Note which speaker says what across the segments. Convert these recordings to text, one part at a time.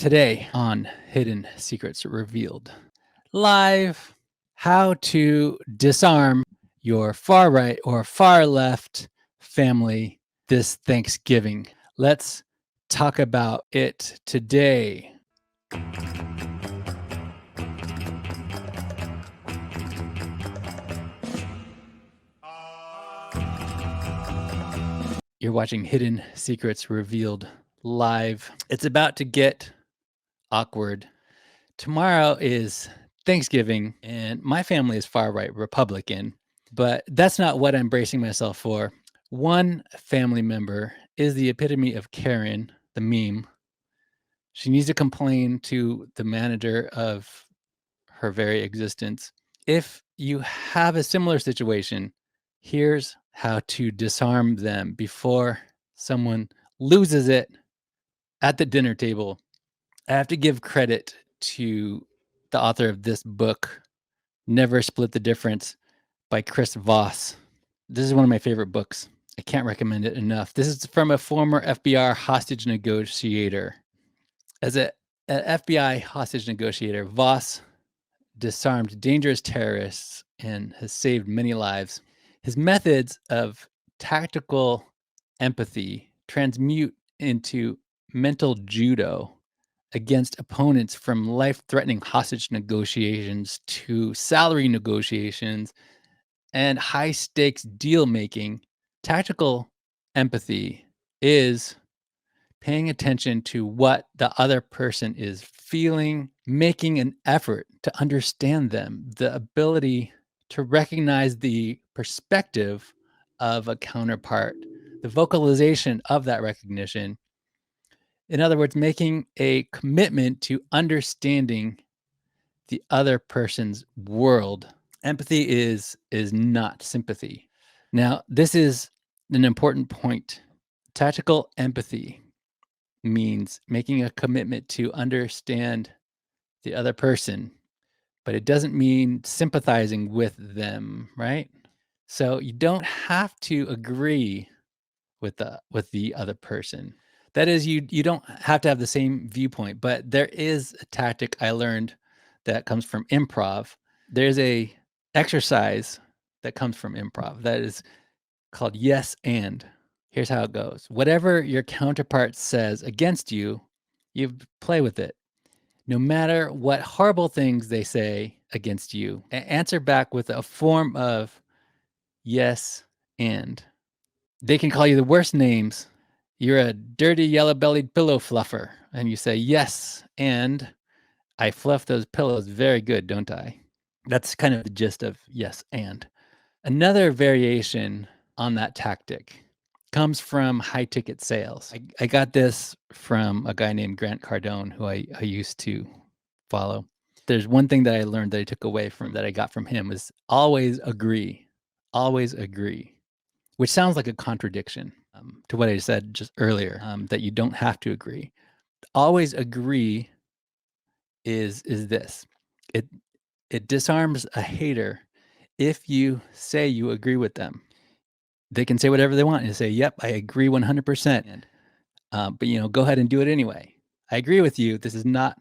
Speaker 1: Today on Hidden Secrets Revealed live, how to disarm your far right or far left family this Thanksgiving. Let's talk about it today. You're watching Hidden Secrets Revealed live. It's about to get awkward. Tomorrow is Thanksgiving, and my family is far right Republican, but that's not what I'm bracing myself for. One family member is the epitome of Karen, the meme. She needs to complain to the manager of her very existence. If you have a similar situation, here's how to disarm them before someone loses it at the dinner table. I have to give credit to the author of this book, Never Split the Difference by Chris Voss. This is one of my favorite books. I can't recommend it enough. This is from a former FBI hostage negotiator. As an FBI hostage negotiator, Voss disarmed dangerous terrorists and has saved many lives. His methods of tactical empathy transmute into mental judo against opponents, from life-threatening hostage negotiations to salary negotiations and high-stakes deal-making. Tactical empathy is paying attention to what the other person is feeling, making an effort to understand them, the ability to recognize the perspective of a counterpart, the vocalization of that recognition. In other words, making a commitment to understanding the other person's world. Empathy is not sympathy. Now, this is an important point. Tactical empathy means making a commitment to understand the other person, but it doesn't mean sympathizing with them, right? So you don't have to agree with the other person. That is, you don't have to have the same viewpoint, but there is a tactic I learned that comes from improv. There's a exercise that comes from improv that is called yes and. Here's how it goes. Whatever your counterpart says against you, you play with it. No matter what horrible things they say against you, answer back with a form of yes and. They can call you the worst names. You're a dirty yellow-bellied pillow fluffer. And you say, yes, and I fluff those pillows very good, don't I? That's kind of the gist of yes, and. Another variation on that tactic comes from high-ticket sales. I got this from a guy named Grant Cardone, who I used to follow. There's one thing that I learned that I took away from that I got from him is always agree, which sounds like a contradiction to what I said just earlier, that you don't have to agree. Always agree is this. It disarms a hater if you say you agree with them. They can say whatever they want and say, yep, I agree 100%. But go ahead and do it anyway. I agree with you. This is not,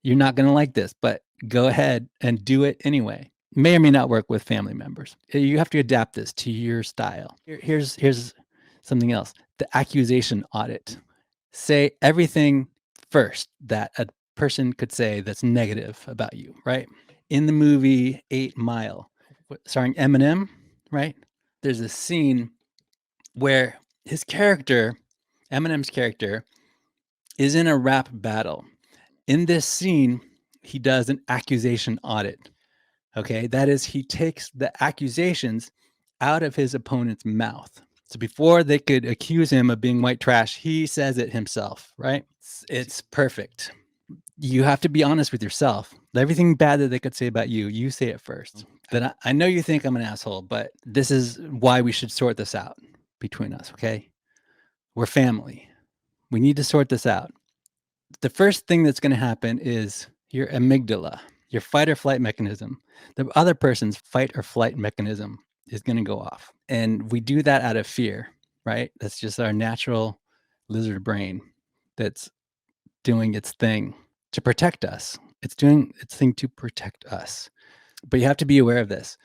Speaker 1: you're not going to like this, but go ahead and do it anyway. May or may not work with family members. You have to adapt this to your style. Here's something else. The accusation audit. Say everything first that a person could say that's negative about you, right? In the movie 8 Mile, starring Eminem, right? There's a scene where his character, Eminem's character, is in a rap battle. In this scene, he does an accusation audit. Okay, that is, he takes the accusations out of his opponent's mouth. So before they could accuse him of being white trash, he says it himself, right? It's perfect. You have to be honest with yourself. Everything bad that they could say about you, you say it first. Then I know you think I'm an asshole, but this is why we should sort this out between us, okay? We're family. We need to sort this out. The first thing that's going to happen is your amygdala, your fight or flight mechanism. The other person's fight or flight mechanism is going to go off. And we do that out of fear, right? That's just our natural lizard brain that's doing its thing to protect us. It's doing its thing to protect us. But you have to be aware of this.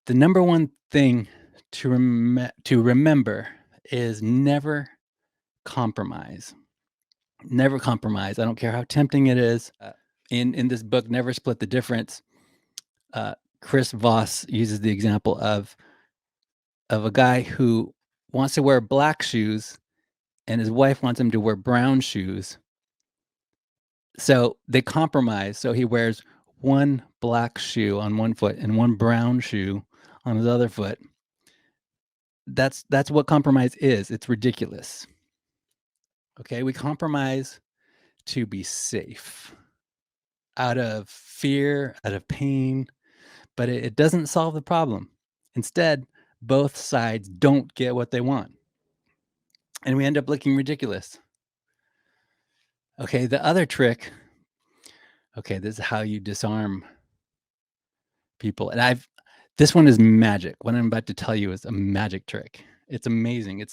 Speaker 1: The number one thing to remember is never compromise. Never compromise. I don't care how tempting it is. In this book, Never Split the Difference, Chris Voss uses the example of a guy who wants to wear black shoes and his wife wants him to wear brown shoes. So they compromise. So he wears one black shoe on one foot and one brown shoe on his other foot. That's what compromise is. It's ridiculous. Okay, we compromise to be safe out of fear, out of pain, but it doesn't solve the problem. Instead, both sides don't get what they want. And we end up looking ridiculous. Okay, the other trick, okay, this is how you disarm people. And this one is magic. What I'm about to tell you is a magic trick. It's amazing.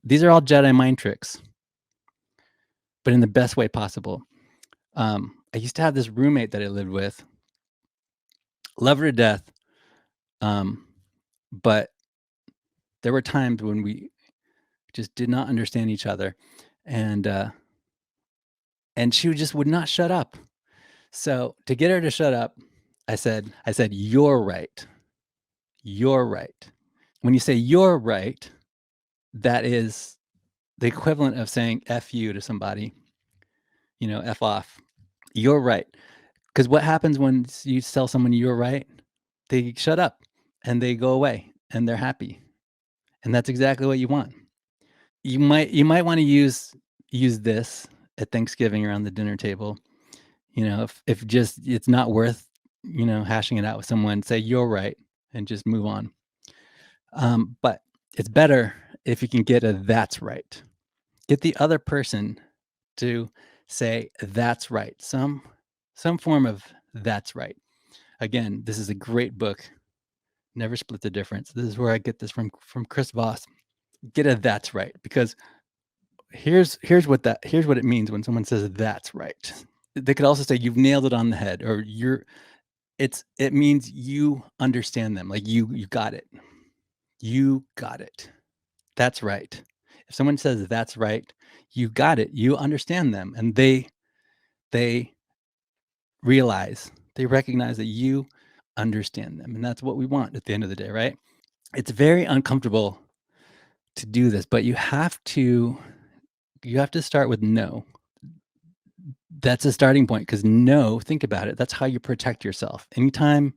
Speaker 1: These are all Jedi mind tricks, but in the best way possible. I used to have this roommate that I lived with, love her to death. But there were times when we just did not understand each other, and she just would not shut up. So to get her to shut up, I said, "You're right. You're right." When you say "you're right," that is the equivalent of saying "f you" to somebody. "F off." You're right. Because what happens when you tell someone you're right? They shut up and they go away and they're happy. And that's exactly what you want. You might want to use this at Thanksgiving around the dinner table. If just it's not worth, hashing it out with someone, say you're right and just move on. But it's better if you can get a "that's right." Get the other person to say "that's right." Some form of "that's right." Again, this is a great book. Never Split the Difference. This is where I get this from Chris Voss. Get a "that's right," because here's what it means when someone says "that's right." They could also say "you've nailed it on the head," or it means you understand them, like you got it. You got it. That's right. If someone says "that's right," you got it. You understand them, and they recognize that you understand them, and that's what we want at the end of the day, right? It's very uncomfortable to do this, but you have to start with no. That's a starting point, because no, think about it, that's how you protect yourself. Anytime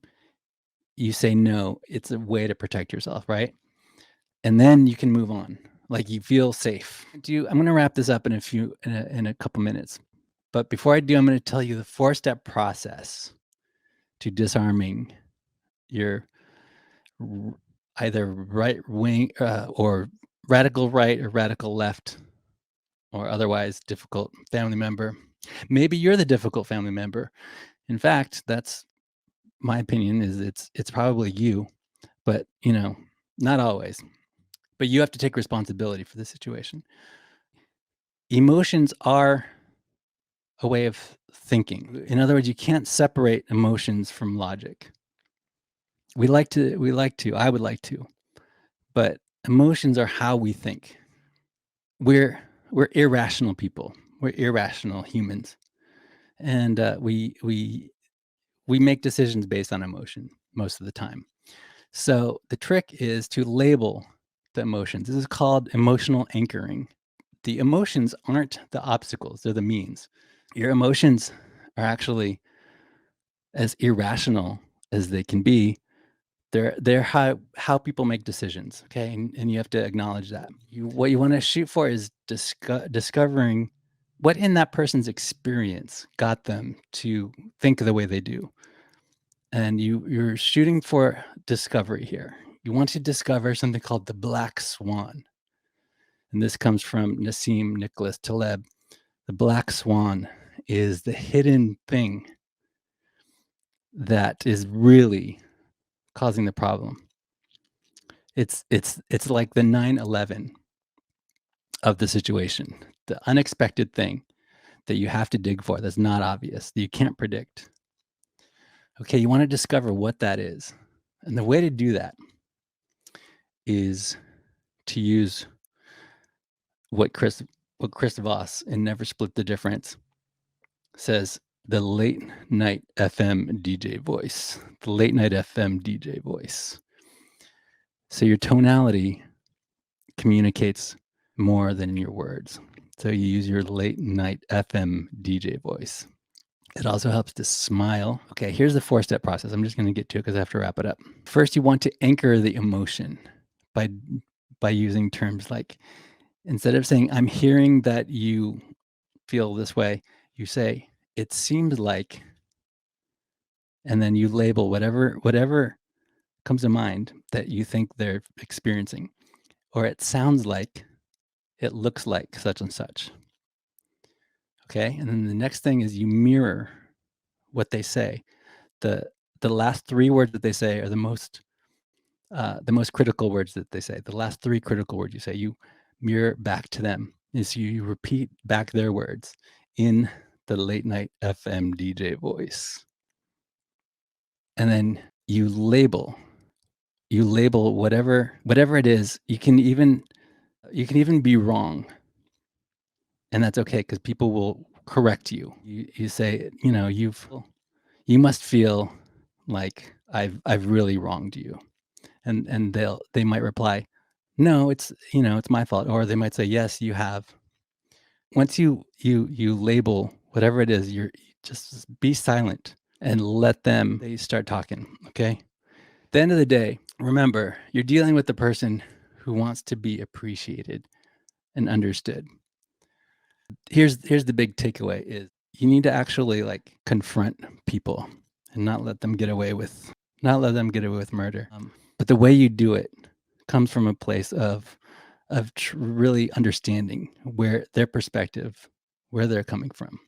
Speaker 1: you say no, it's a way to protect yourself, right? And then you can move on. Like, you feel safe. I'm going to wrap this up in a couple minutes. But before I do, I'm going to tell you the 4-step process to disarming your either right wing or radical right or radical left, or otherwise difficult family member. Maybe you're the difficult family member. In fact, that's my opinion, is it's probably you, but not always. But you have to take responsibility for the situation. Emotions are a way of thinking. In other words, you can't separate emotions from logic. I would like to, but emotions are how we think. We're irrational people. We're irrational humans, and we make decisions based on emotion most of the time. So the trick is to label the emotions. This is called emotional anchoring. The emotions aren't the obstacles, they're the means. Your emotions are actually as irrational as they can be. They're how people make decisions, okay? And you have to acknowledge that. What you want to shoot for is discovering what in that person's experience got them to think the way they do. And you're shooting for discovery here. You want to discover something called the black swan. And this comes from Nassim Nicholas Taleb. The black swan is the hidden thing that is really causing the problem. It's like the 9/11 of the situation, the unexpected thing that you have to dig for, that's not obvious, that you can't predict. Okay, you want to discover what that is. And the way to do that is to use what Chris Voss in Never Split the Difference says, the late night FM DJ voice. The late night FM DJ voice. So your tonality communicates more than your words. So you use your late night FM DJ voice. It also helps to smile. Okay, here's the 4-step process. I'm just going to get to it because I have to wrap it up. First, you want to anchor the emotion by using terms like, instead of saying, I'm hearing that you feel this way, you say, it seems like, and then you label whatever comes to mind that you think they're experiencing, or it sounds like, it looks like such and such. Okay, and then the next thing is you mirror what they say. The last 3 words that they say are the most critical words that they say. The last 3 critical words you say, you mirror back to them. Is you repeat back their words in the late night FM DJ voice. And then you label whatever it is. You can even be wrong. And that's okay, because people will correct you. You say, you must feel like I've really wronged you. And they might reply, no, it's my fault. Or they might say, yes, you have. Once you label whatever it is, you just be silent and let they start talking. Okay. At the end of the day, remember, you're dealing with the person who wants to be appreciated and understood. Here's the big takeaway is you need to actually confront people and not let them get away with murder. But the way you do it comes from a place of really understanding where their perspective, where they're coming from.